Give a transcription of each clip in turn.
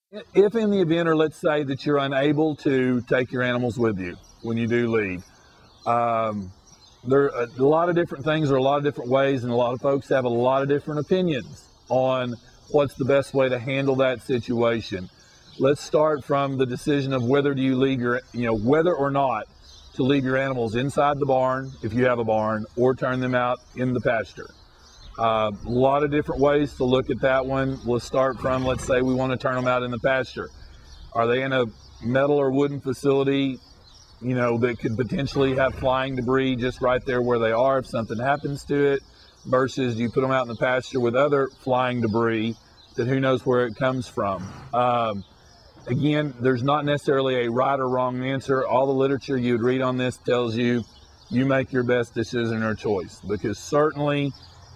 If in the event, or let's say that you're unable to take your animals with you when you do leave, there are a lot of different things, or a lot of different ways, and a lot of folks have a lot of different opinions on what's the best way to handle that situation. Let's start from the decision of whether do you leave your, whether or not to leave your animals inside the barn, if you have a barn, or turn them out in the pasture. A lot of different ways to look at that one. Let's start from, let's say we want to turn them out in the pasture. Are they in a metal or wooden facility, that could potentially have flying debris just right there where they are if something happens to it, versus you put them out in the pasture with other flying debris that who knows where it comes from. Again, there's not necessarily a right or wrong answer. All the literature you would read on this tells you, you make your best decision or choice, because certainly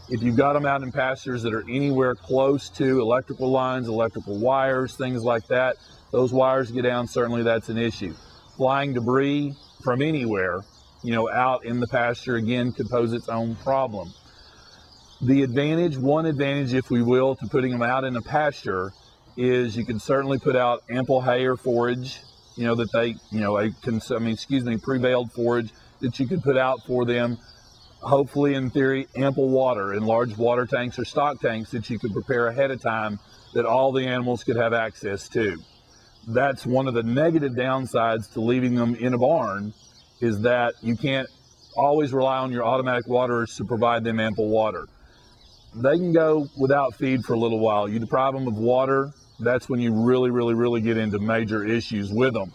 if you've got them out in pastures that are anywhere close to electrical lines, electrical wires, things like that, those wires get down, certainly that's an issue. Flying debris from anywhere, out in the pasture, again, could pose its own problem. One advantage, if we will, to putting them out in a pasture is you can certainly put out ample hay or forage, that they, pre-baled forage that you could put out for them. Hopefully, in theory, ample water in large water tanks or stock tanks that you could prepare ahead of time that all the animals could have access to. That's one of the negative downsides to leaving them in a barn, is that you can't always rely on your automatic waterers to provide them ample water. They can go without feed for a little while. You deprive them of water, that's when you really get into major issues with them.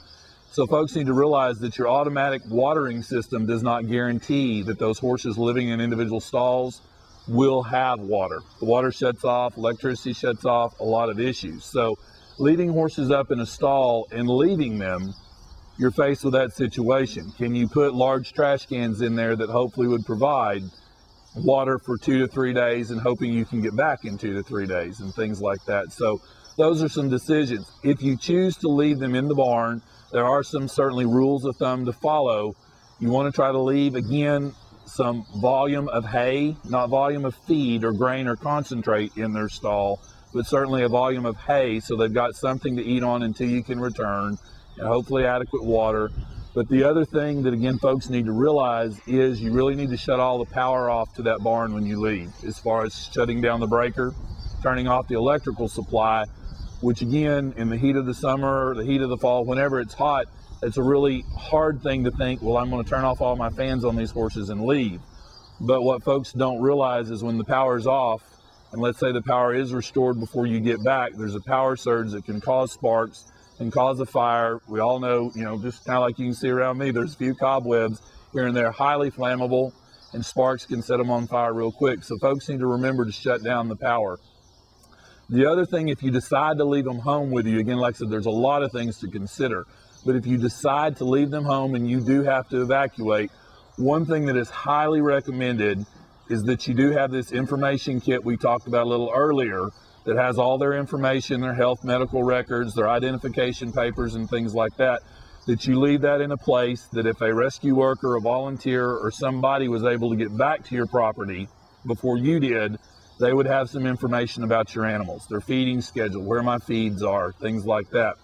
So folks need to realize that your automatic watering system does not guarantee that those horses living in individual stalls will have water. The water shuts off, electricity shuts off, a lot of issues. So leading horses up in a stall and leaving them, you're faced with that situation. Can you put large trash cans in there that hopefully would provide water for 2 to 3 days, and hoping you can get back in 2 to 3 days and things like that? So those are some decisions. If you choose to leave them in the barn, there are some certainly rules of thumb to follow. You want to try to leave, again, some volume of hay, not volume of feed or grain or concentrate in their stall, but certainly a volume of hay so they've got something to eat on until you can return, and hopefully adequate water. But the other thing that, again, folks need to realize is you really need to shut all the power off to that barn when you leave, as far as shutting down the breaker, turning off the electrical supply, which, again, in the heat of the summer, the heat of the fall, whenever it's hot, it's a really hard thing to think, well, I'm going to turn off all my fans on these horses and leave. But what folks don't realize is when the power's off, and let's say the power is restored before you get back, there's a power surge that can cause sparks and cause a fire. We all know, just kind of like you can see around me, there's a few cobwebs here and there, highly flammable, and sparks can set them on fire real quick. So folks need to remember to shut down the power. The other thing, if you decide to leave them home with you, again, like I said, there's a lot of things to consider, but if you decide to leave them home and you do have to evacuate, one thing that is highly recommended is that you do have this information kit we talked about a little earlier that has all their information, their health, medical records, their identification papers and things like that, that you leave that in a place that if a rescue worker, a volunteer, or somebody was able to get back to your property before you did, they would have some information about your animals, their feeding schedule, where my feeds are, things like that.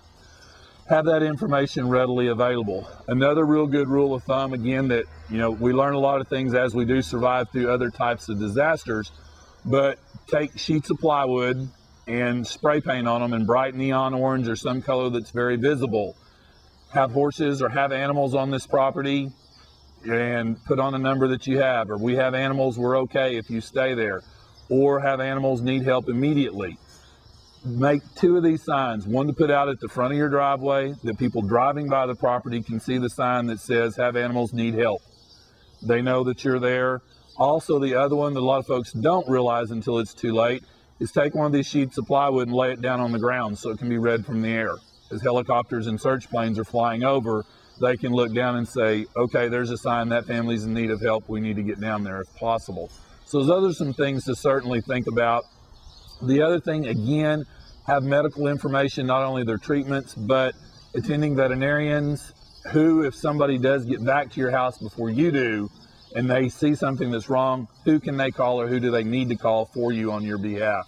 Have that information readily available. Another real good rule of thumb, again, that we learn a lot of things as we do survive through other types of disasters, but take sheets of plywood and spray paint on them in bright neon orange or some color that's very visible. Have horses or have animals on this property and put on a number that you have, or we have animals, we're okay if you stay there, or have animals need help immediately. Make 2 of these signs, one to put out at the front of your driveway that people driving by the property can see the sign that says have animals need help. They know that you're there. Also, the other one that a lot of folks don't realize until it's too late is take one of these sheets of plywood and lay it down on the ground so it can be read from the air. As helicopters and search planes are flying over, they can look down and say, okay, there's a sign that family's in need of help. We need to get down there if possible. So those are some things to certainly think about. The other thing, again, have medical information, not only their treatments, but attending veterinarians who, if somebody does get back to your house before you do, and they see something that's wrong, who can they call or who do they need to call for you on your behalf?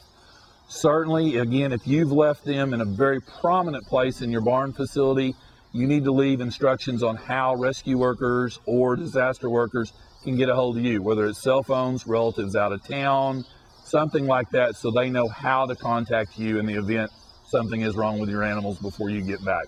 Certainly, again, if you've left them in a very prominent place in your barn facility, you need to leave instructions on how rescue workers or disaster workers can get a hold of you, whether it's cell phones, relatives out of town, something like that, so they know how to contact you in the event something is wrong with your animals before you get back.